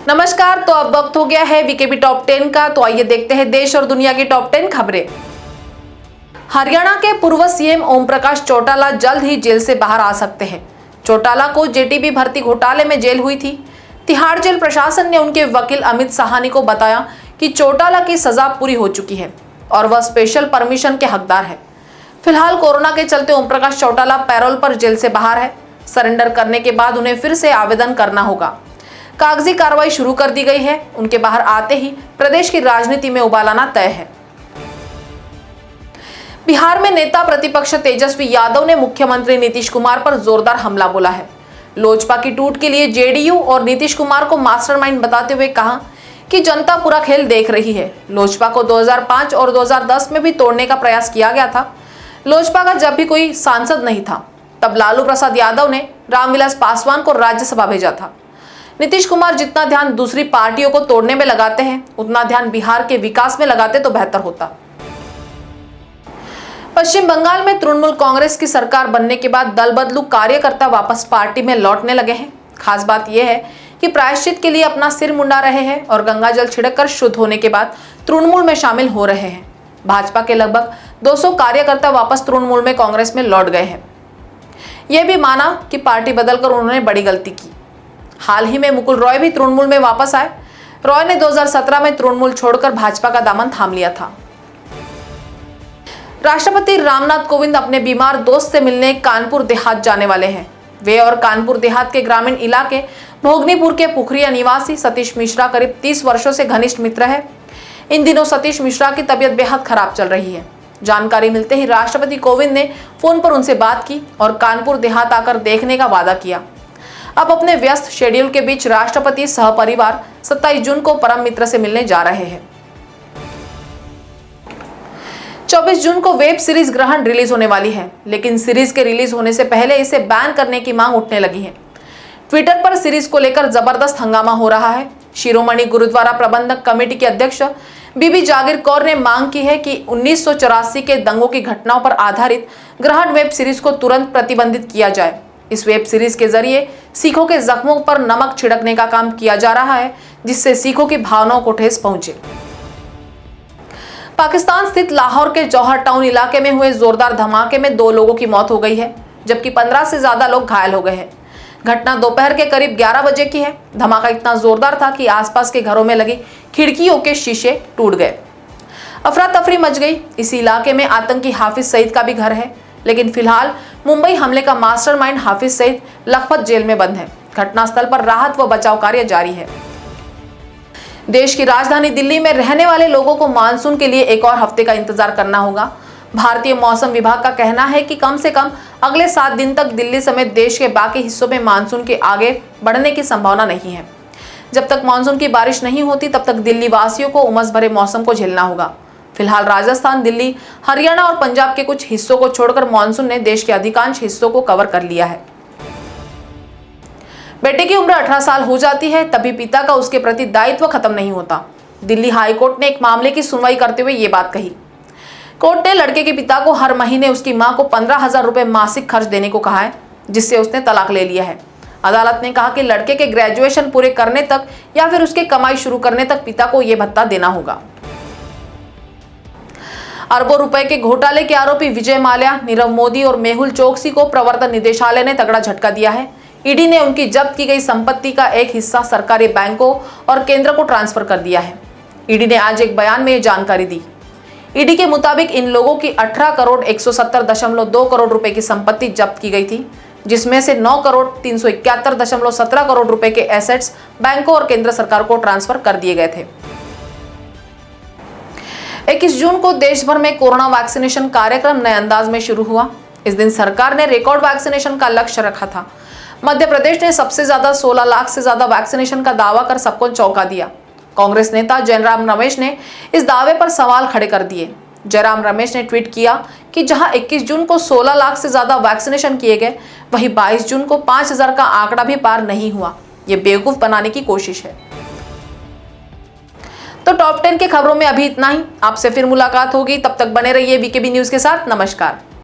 नमस्कार। तो अब वक्त हो गया है वीकेबी टॉप 10 का। तो आइए देखते हैं देश और दुनिया की टॉप 10 खबरें। हरियाणा के पूर्व सीएम ओम प्रकाश चौटाला जल्द ही जेल से बाहर आ सकते हैं। चौटाला को जेटीबी भर्ती घोटाले में जेल हुई थी। तिहाड़ जेल प्रशासन ने उनके वकील अमित साहनी को बताया कि चौटाला की सजा पूरी हो चुकी है और वह स्पेशल परमिशन के हकदार है। फिलहाल कोरोना के चलते ओम प्रकाश चौटाला पैरोल पर जेल से बाहर है। सरेंडर करने के बाद उन्हें फिर से आवेदन करना होगा। कागजी कार्रवाई शुरू कर दी गई है। उनके बाहर आते ही प्रदेश की राजनीति में उबाल आना तय है। बिहार में नेता प्रतिपक्ष तेजस्वी यादव ने मुख्यमंत्री नीतीश कुमार पर जोरदार हमला बोला है। लोजपा की टूट के लिए जेडीयू और नीतीश कुमार को मास्टरमाइंड बताते हुए कहा कि जनता पूरा खेल देख रही है। लोजपा को 2005 और 2010 में भी तोड़ने का प्रयास किया गया था। लोजपा का जब भी कोई सांसद नहीं था तब लालू प्रसाद यादव ने रामविलास पासवान को राज्यसभा भेजा था। नीतीश कुमार जितना ध्यान दूसरी पार्टियों को तोड़ने में लगाते हैं उतना ध्यान बिहार के विकास में लगाते तो बेहतर होता। पश्चिम बंगाल में तृणमूल कांग्रेस की सरकार बनने के बाद दल बदलू कार्यकर्ता वापस पार्टी में लौटने लगे हैं। खास बात यह है कि प्रायश्चित के लिए अपना सिर मुंडा रहे हैं और गंगा जल छिड़ककर शुद्ध होने के बाद तृणमूल में शामिल हो रहे हैं। भाजपा के लगभग 200 कार्यकर्ता वापस तृणमूल में कांग्रेस में लौट गए हैं। यह भी माना कि पार्टी बदलकर उन्होंने बड़ी गलती की। हाल ही में मुकुल रॉय भी तृणमूल में वापस आए। रॉय ने 2017 में तृणमूल छोड़कर भाजपा का दामन थाम लिया था। राष्ट्रपति रामनाथ कोविंद अपने बीमार दोस्त से मिलने कानपुर देहात जाने वाले हैं। वे और कानपुर देहात के ग्रामीण इलाके भोगनीपुर के पुखरिया निवासी सतीश मिश्रा करीब 30 वर्षों से घनिष्ठ मित्र है। इन दिनों सतीश मिश्रा की तबीयत बेहद खराब चल रही है। जानकारी मिलते ही राष्ट्रपति कोविंद ने फोन पर उनसे बात की और कानपुर देहात आकर देखने का वादा किया। अब अपने व्यस्त शेड्यूल के बीच राष्ट्रपति सहपरिवार 27 जून को परम मित्र से मिलने जा रहे हैं। 24 जून को वेब सीरीज ग्रहण रिलीज होने वाली है, लेकिन सीरीज के रिलीज होने से पहले इसे बैन करने की मांग उठने लगी है। ट्विटर पर सीरीज को लेकर जबरदस्त हंगामा हो रहा है। शिरोमणि गुरुद्वारा प्रबंधक कमेटी के अध्यक्ष बीबी जागीर कौर ने मांग की है कि 1984 के दंगों की घटनाओं पर आधारित ग्रहण वेब सीरीज को तुरंत प्रतिबंधित किया जाए। इस वेब सीरीज के जरिए सिखों के जख्मों पर नमक छिड़कने का काम किया जा रहा है, जिससे सिखों की भावनाओं को ठेस पहुंचे। पाकिस्तान स्थित लाहौर के जौहर टाउन इलाके में हुए जोरदार धमाके में 2 लोगों की मौत हो गई है, जबकि 15 से ज्यादा लोग घायल हो गए हैं। घटना दोपहर के करीब 11 बजे की है। धमाका इतना जोरदार था कि आसपास के घरों में लगी खिड़कियों के शीशे टूट गए। अफरा तफरी मच गई। इस इलाके में आतंकी हाफिज सईद का भी घर है, लेकिन फिलहाल मुंबई हमले का मास्टरमाइंड हाफिज सईद लखपत जेल में बंद है। घटनास्थल पर राहत व बचाव कार्य जारी है। देश की राजधानी दिल्ली में रहने वाले लोगों को मानसून के लिए एक और हफ्ते का इंतजार करना होगा। भारतीय मौसम विभाग का कहना है कि कम से कम अगले 7 दिन तक दिल्ली समेत देश के बाकी हिस्सों में मानसून के आगे बढ़ने की संभावना नहीं है। जब तक मानसून की बारिश नहीं होती तब तक दिल्ली वासियों को उमस भरे मौसम को झेलना होगा। फिलहाल राजस्थान, दिल्ली, हरियाणा और पंजाब के कुछ हिस्सों को छोड़कर मानसून ने देश के अधिकांश हिस्सों को कवर कर लिया है। बेटे की उम्र 18 साल हो जाती है तभी पिता का उसके प्रति दायित्व खत्म नहीं होता। दिल्ली हाईकोर्ट ने एक मामले की सुनवाई करते हुए ये बात कही। कोर्ट ने लड़के के पिता को हर महीने उसकी मां को 15,000 रुपए मासिक खर्च देने को कहा है, जिससे उसने तलाक ले लिया है। अदालत ने कहा कि लड़के के ग्रेजुएशन पूरे करने तक या फिर उसके कमाई शुरू करने तक पिता को यह भत्ता देना होगा। अरबों रुपए के घोटाले के आरोपी विजय माल्या, नीरव मोदी और मेहुल चोकसी को प्रवर्तन निदेशालय ने तगड़ा झटका दिया है। ईडी ने उनकी जब्त की गई संपत्ति का एक हिस्सा सरकारी बैंकों और केंद्र को ट्रांसफर कर दिया है। ईडी ने आज एक बयान में ये जानकारी दी। ईडी के मुताबिक इन लोगों की 18 करोड़ 170.2 करोड़ रुपए की संपत्ति जब्त की गई थी, जिसमें से 9 करोड़ 371.17 करोड़ रुपए के एसेट्स बैंकों और केंद्र सरकार को ट्रांसफर कर दिए गए थे। 21 जून को देश भर में कोरोना वैक्सीनेशन कार्यक्रम नए अंदाज में शुरू हुआ। इस दिन सरकार ने रिकॉर्ड वैक्सीनेशन का लक्ष्य रखा था। मध्य प्रदेश ने सबसे ज्यादा 16 लाख से ज्यादा वैक्सीनेशन का दावा कर सबको चौंका दिया। कांग्रेस नेता जयराम रमेश ने इस दावे पर सवाल खड़े कर दिए। जयराम रमेश ने ट्वीट किया कि जहां 21 जून को 16 लाख से ज्यादा वैक्सीनेशन किए गए, वहीं 22 जून को 5,000 का आंकड़ा भी पार नहीं हुआ। ये बेवकूफ बनाने की कोशिश है। तो टॉप 10 के खबरों में अभी इतना ही। आपसे फिर मुलाकात होगी, तब तक बने रहिए वीकेबी न्यूज के साथ। नमस्कार।